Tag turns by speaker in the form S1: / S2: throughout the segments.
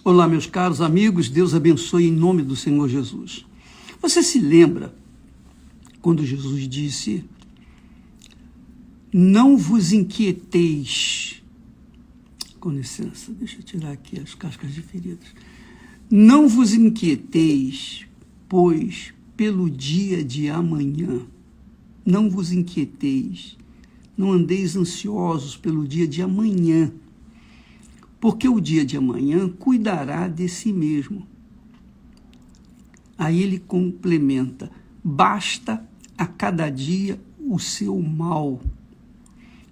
S1: Olá, meus caros amigos, Deus abençoe em nome do Senhor Jesus. Você se lembra quando Jesus disse: não vos inquieteis. Com licença, deixa eu tirar aqui as cascas de feridas. Não vos inquieteis, pois pelo dia de amanhã. Não vos inquieteis, não andeis ansiosos pelo dia de amanhã, porque o dia de amanhã cuidará de si mesmo. Aí ele complementa: basta a cada dia o seu mal. O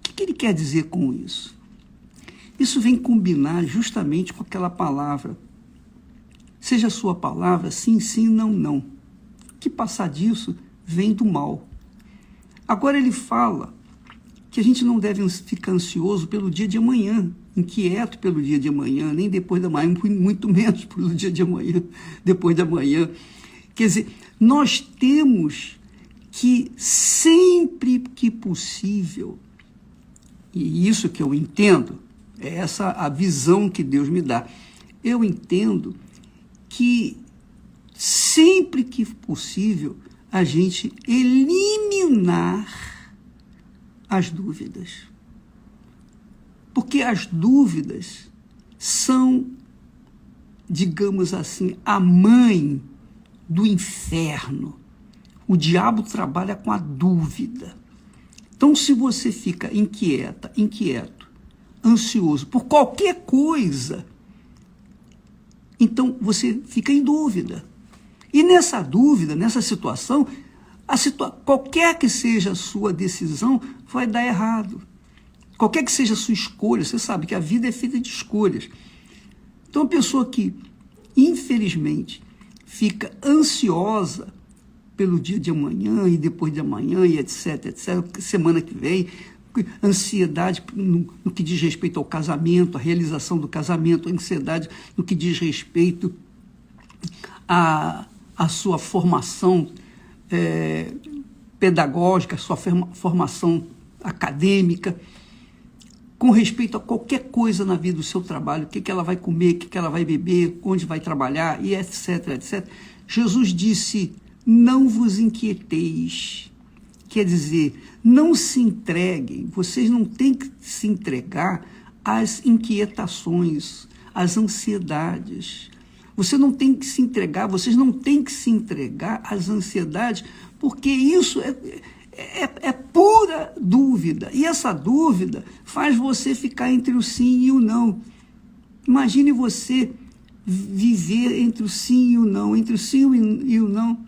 S1: que ele quer dizer com isso? Isso vem combinar justamente com aquela palavra. Seja a sua palavra sim, sim, não, não. O que passar disso vem do mal. Agora ele fala que a gente não deve ficar ansioso pelo dia de amanhã, inquieto pelo dia de amanhã, nem depois da manhã, muito menos pelo dia de amanhã, depois da manhã. Quer dizer, nós temos que, sempre que possível, e isso que eu entendo, é essa a visão que Deus me dá, eu entendo que sempre que possível a gente eliminar as dúvidas. Porque as dúvidas são, digamos assim, a mãe do inferno. O diabo trabalha com a dúvida. Então, se você fica inquieto, ansioso por qualquer coisa, então você fica em dúvida. E nessa dúvida, nessa situação, qualquer que seja a sua decisão, vai dar errado. Qualquer que seja a sua escolha, você sabe que a vida é feita de escolhas. Então, a pessoa que, infelizmente, fica ansiosa pelo dia de amanhã e depois de amanhã e etc, semana que vem, ansiedade no que diz respeito ao casamento, a realização do casamento, ansiedade no que diz respeito à sua formação pedagógica, a sua formação acadêmica, com respeito a qualquer coisa na vida do seu trabalho, o que ela vai comer, o que ela vai beber, onde vai trabalhar, e etc. Jesus disse: não vos inquieteis. Quer dizer, não se entreguem, vocês não têm que se entregar às inquietações, às ansiedades. Você não tem que se entregar, vocês não têm que se entregar às ansiedades, porque isso é pura dúvida. E essa dúvida faz você ficar entre o sim e o não. Imagine você viver entre o sim e o não, entre o sim e o não.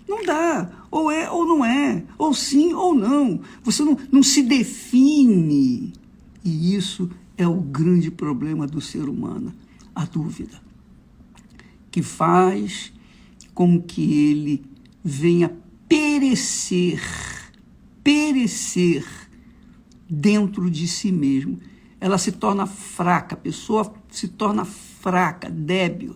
S1: Não dá, ou é ou não é, ou sim ou não. Você não se define. E isso é o grande problema do ser humano, a dúvida, que faz com que ele venha perecer dentro de si mesmo. Ela se torna fraca, a pessoa se torna fraca, débil.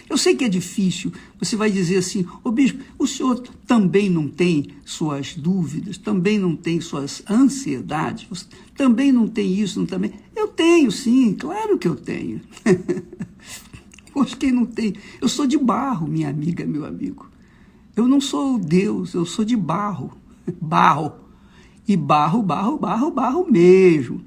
S1: Eu sei que é difícil, você vai dizer assim: ô bispo, o senhor também não tem suas dúvidas, também não tem suas ansiedades, você também não tem isso, não também. Eu tenho, sim, claro que eu tenho. Pois quem não tem? Eu sou de barro, minha amiga, meu amigo. Eu não sou Deus, eu sou de barro. Barro. E barro mesmo.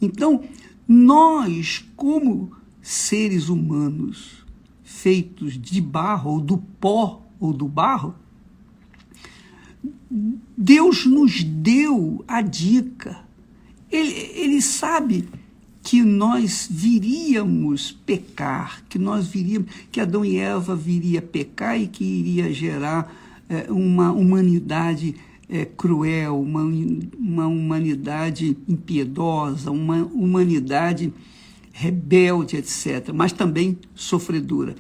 S1: Então, nós, como seres humanos feitos de barro, ou do pó, ou do barro, Deus nos deu a dica. Ele sabe que nós viríamos pecar, que Adão e Eva viria pecar e que iria gerar uma humanidade cruel, uma humanidade impiedosa, uma humanidade rebelde, etc., mas também sofredora.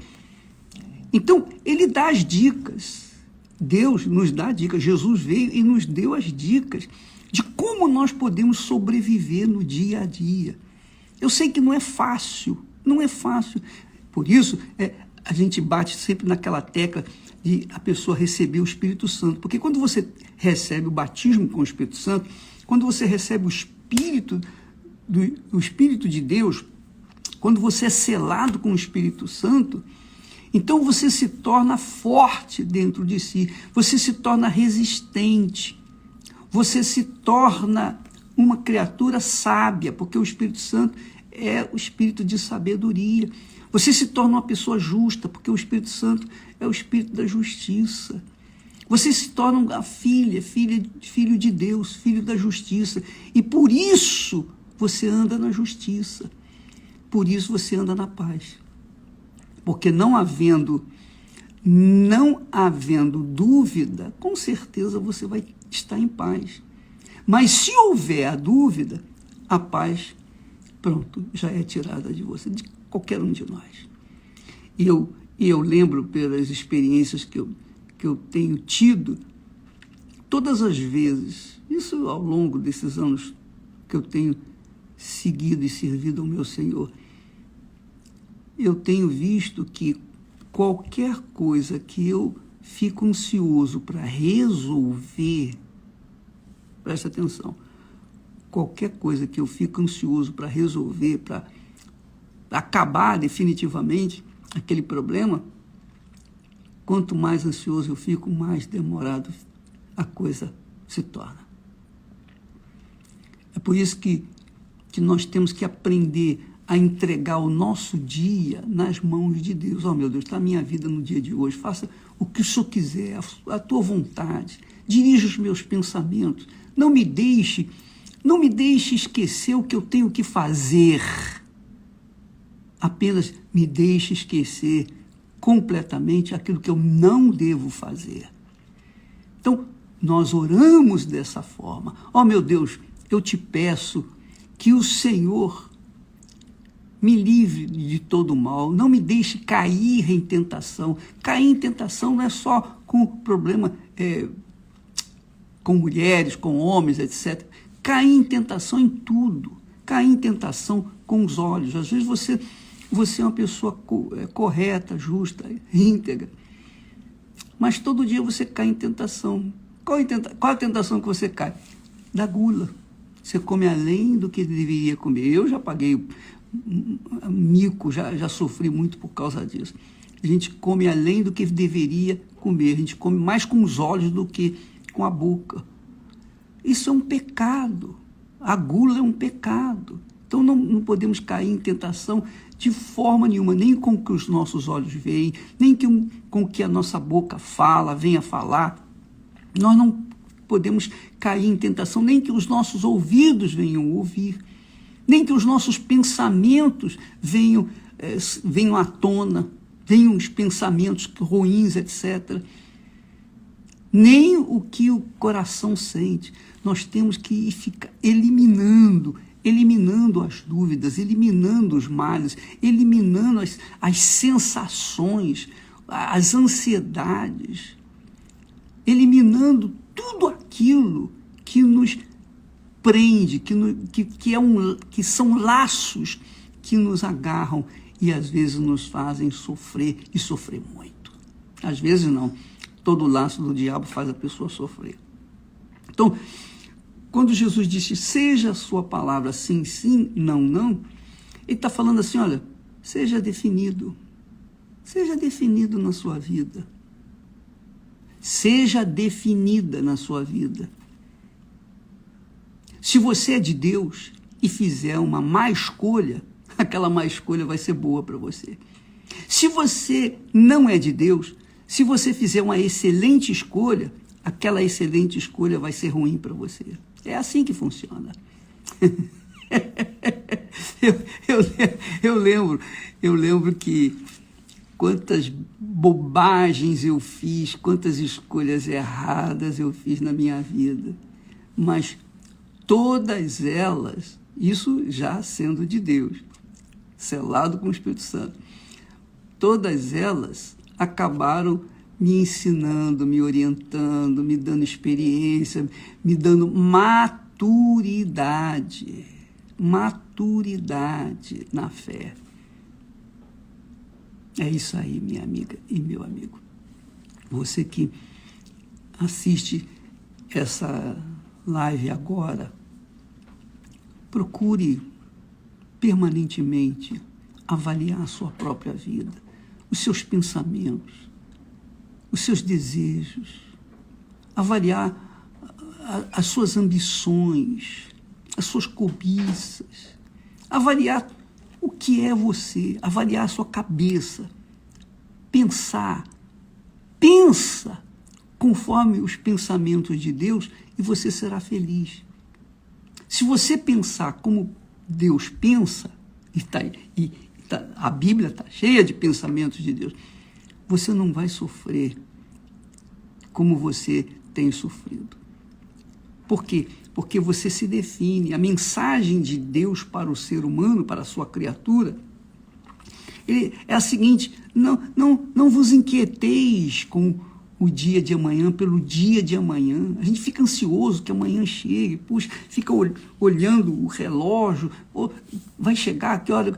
S1: Então, ele dá as dicas. Deus nos dá dicas. Jesus veio e nos deu as dicas de como nós podemos sobreviver no dia a dia. Eu sei que não é fácil, não é fácil. Por isso, a gente bate sempre naquela tecla de a pessoa receber o Espírito Santo. Porque quando você recebe o batismo com o Espírito Santo, quando você recebe o Espírito de Deus, quando você é selado com o Espírito Santo, então você se torna forte dentro de si, você se torna resistente, você se torna uma criatura sábia, porque o Espírito Santo é o espírito de sabedoria. Você se torna uma pessoa justa, porque o Espírito Santo é o espírito da justiça. Você se torna uma filho de Deus, filho da justiça. E por isso você anda na justiça. Por isso você anda na paz. Porque não havendo dúvida, com certeza você vai estar em paz. Mas se houver a dúvida, a paz, pronto, já é tirada de você, de qualquer um de nós. E eu lembro pelas experiências que eu tenho tido, todas as vezes, isso ao longo desses anos que eu tenho seguido e servido ao meu Senhor, eu tenho visto que qualquer coisa que eu fico ansioso para resolver, presta atenção, qualquer coisa que eu fico ansioso para resolver, para acabar definitivamente aquele problema, quanto mais ansioso eu fico, mais demorado a coisa se torna. É por isso que nós temos que aprender a entregar o nosso dia nas mãos de Deus. Oh, meu Deus, está a minha vida no dia de hoje. Faça o que o Senhor quiser, a tua vontade. Dirija os meus pensamentos. Não me deixe esquecer o que eu tenho que fazer. Apenas me deixe esquecer completamente aquilo que eu não devo fazer. Então, nós oramos dessa forma. Oh, meu Deus, eu te peço que o Senhor me livre de todo mal, não me deixe cair em tentação. Cair em tentação não é só com problema com mulheres, com homens, etc. Cair em tentação em tudo. Cair em tentação com os olhos. Às vezes você é uma pessoa correta, justa, íntegra, mas todo dia você cai em tentação. Qual a tentação que você cai? Da gula. Você come além do que deveria comer. Eu já paguei mico, já sofri muito por causa disso. A gente come além do que deveria comer. A gente come mais com os olhos do que com a boca. Isso é um pecado. A gula é um pecado. Então não podemos cair em tentação de forma nenhuma, nem com o que os nossos olhos veem, nem com o que a nossa boca venha falar. Nós não podemos cair em tentação, nem que os nossos ouvidos venham ouvir, nem que os nossos pensamentos venham à tona, venham os pensamentos ruins, etc. Nem o que o coração sente. Nós temos que ficar eliminando as dúvidas, eliminando os males, eliminando as sensações, as ansiedades, eliminando tudo aquilo que nos prende, que são laços que nos agarram e às vezes nos fazem sofrer e sofrer muito. Às vezes não, todo laço do diabo faz a pessoa sofrer. Então, quando Jesus disse, seja a sua palavra sim, sim, não, não, ele está falando assim, olha, seja definido na sua vida. Seja definida na sua vida. Se você é de Deus e fizer uma má escolha, aquela má escolha vai ser boa para você. Se você não é de Deus, se você fizer uma excelente escolha, aquela excelente escolha vai ser ruim para você. É assim que funciona. Eu lembro que quantas bobagens eu fiz, quantas escolhas erradas eu fiz na minha vida. Mas todas elas, isso já sendo de Deus, selado com o Espírito Santo, todas elas acabaram me ensinando, me orientando, me dando experiência, me dando maturidade na fé. É isso aí, minha amiga e meu amigo. Você que assiste essa live agora, procure permanentemente avaliar a sua própria vida, os seus pensamentos, os seus desejos, avaliar as suas ambições, as suas cobiças, avaliar o que é você, avaliar a sua cabeça, pensa conforme os pensamentos de Deus e você será feliz. Se você pensar como Deus pensa, a Bíblia está cheia de pensamentos de Deus, você não vai sofrer como você tem sofrido. Por quê? Porque você se define. A mensagem de Deus para o ser humano, para a sua criatura, é a seguinte: não vos inquieteis com o dia de amanhã, pelo dia de amanhã. A gente fica ansioso que amanhã chegue, puxa, fica olhando o relógio, vai chegar, que hora?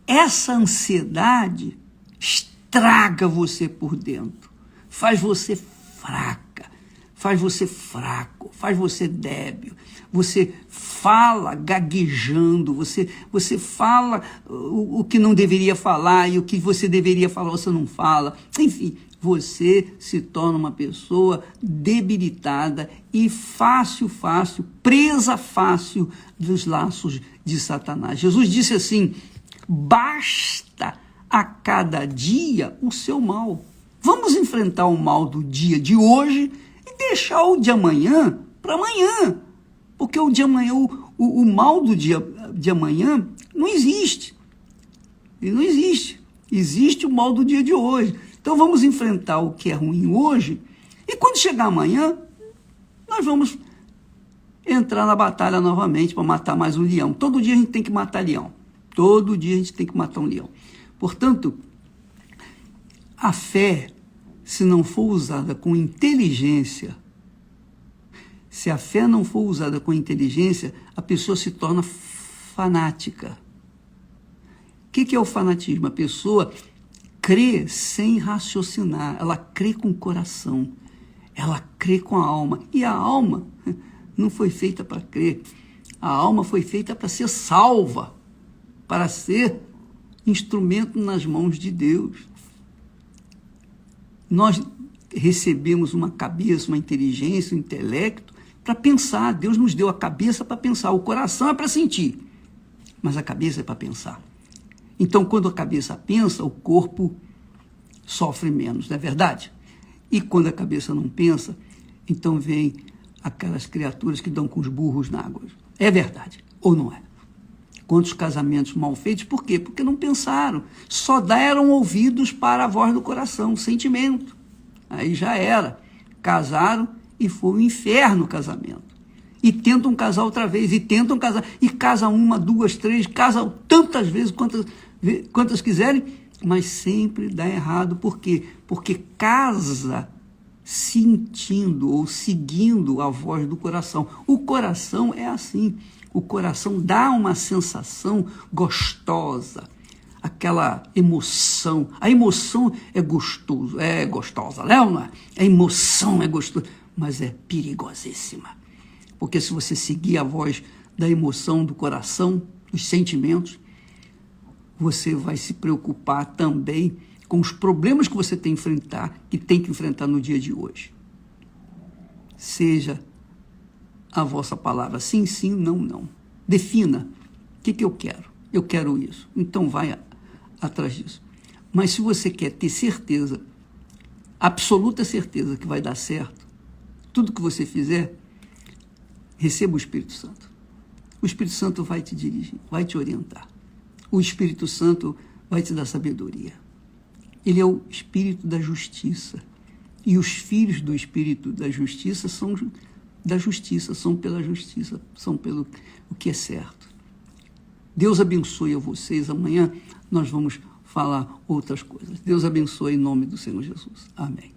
S1: Essa ansiedade estraga você por dentro, faz você fraca, faz você fraco, faz você débil. Você fala gaguejando, você fala o que não deveria falar e o que você deveria falar você não fala. Enfim, você se torna uma pessoa debilitada e presa fácil dos laços de Satanás. Jesus disse assim: basta a cada dia o seu mal. Vamos enfrentar o mal do dia de hoje e deixar o de amanhã para amanhã. Porque o de amanhã, o mal do dia de amanhã não existe. Ele não existe. Existe o mal do dia de hoje. Então vamos enfrentar o que é ruim hoje e quando chegar amanhã, nós vamos entrar na batalha novamente para matar mais um leão. Todo dia a gente tem que matar leão. Todo dia a gente tem que matar um leão. Portanto, a fé, se não for usada com inteligência, se a fé não for usada com inteligência, a pessoa se torna fanática. O que é o fanatismo? A pessoa crê sem raciocinar, ela crê com o coração, ela crê com a alma. E a alma não foi feita para crer, a alma foi feita para ser salva, para ser instrumento nas mãos de Deus. Nós recebemos uma cabeça, uma inteligência, um intelecto para pensar. Deus nos deu a cabeça para pensar, o coração é para sentir, mas a cabeça é para pensar. Então, quando a cabeça pensa, o corpo sofre menos, não é verdade? E quando a cabeça não pensa, então vem aquelas criaturas que dão com os burros na água. É verdade, ou não é? Quantos casamentos mal feitos, por quê? Porque não pensaram, só deram ouvidos para a voz do coração, o sentimento. Aí já era, casaram e foi um inferno o casamento. E tentam casar outra vez, e tentam casar, e casam uma, duas, três, casam tantas vezes quantas quiserem, mas sempre dá errado. Por quê? Porque casa sentindo ou seguindo a voz do coração. O coração é assim, o coração dá uma sensação gostosa, aquela emoção. A emoção é gostosa, não é? A emoção é gostosa, mas é perigosíssima. Porque se você seguir a voz da emoção, do coração, dos sentimentos, você vai se preocupar também com os problemas que você tem que enfrentar no dia de hoje. Seja a vossa palavra sim, sim, não, não. Defina. O que eu quero? Eu quero isso. Então vai atrás disso. Mas se você quer ter certeza, absoluta certeza que vai dar certo, tudo que você fizer, receba o Espírito Santo. O Espírito Santo vai te dirigir, vai te orientar. O Espírito Santo vai te dar sabedoria. Ele é o Espírito da justiça. E os filhos do Espírito da justiça são da justiça, são pela justiça, são pelo o que é certo. Deus abençoe a vocês. Amanhã nós vamos falar outras coisas. Deus abençoe em nome do Senhor Jesus. Amém.